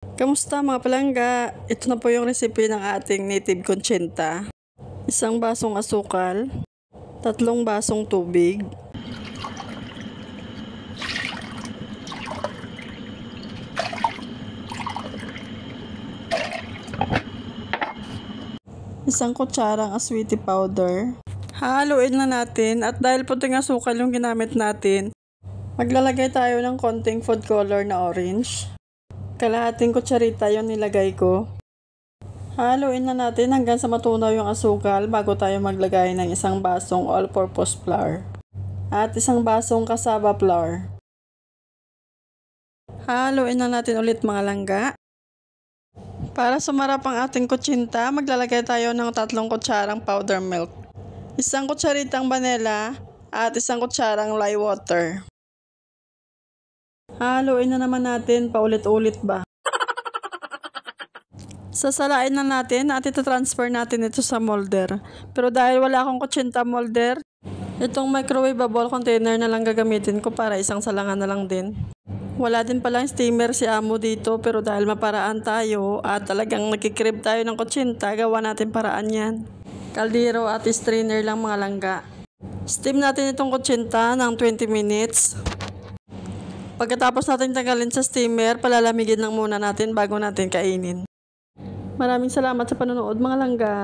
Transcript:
Kamusta mga palangga? Ito na po yung recipe ng ating native conchenta. Isang basong asukal, 3 basong tubig, isang kutsarang aswiti powder. Haluin na natin at dahil puting asukal yung ginamit natin, maglalagay tayo ng konting food color na orange. Kalahating kutsarita yung nilagay ko. Haluin na natin hanggang sa matunaw yung asukal bago tayo maglagay ng 1 basong all-purpose flour at 1 basong cassava flour. Haluin na natin ulit mga langga. Para sumarap ang ating kutsinta, maglalagay tayo ng 3 kutsarang powder milk, 1 kutsaritang vanilla at 1 kutsarang lye water. Haluin na naman natin paulit-ulit ba. Sasalain na natin at ito-transfer natin ito sa molder. Pero dahil wala akong kutsinta molder, itong microwavable container na lang gagamitin ko para isang salangan na lang din. Wala din palang steamer si amo dito pero dahil maparaan tayo at talagang nakikrib tayo ng kutsinta, gawa natin paraan yan. Kaldero at strainer lang mga langga. Steam natin itong kutsinta ng 20 minutes. Pagkatapos natin tanggalin sa steamer, palalamigin lang muna natin bago natin kainin. Maraming salamat sa panonood mga langga.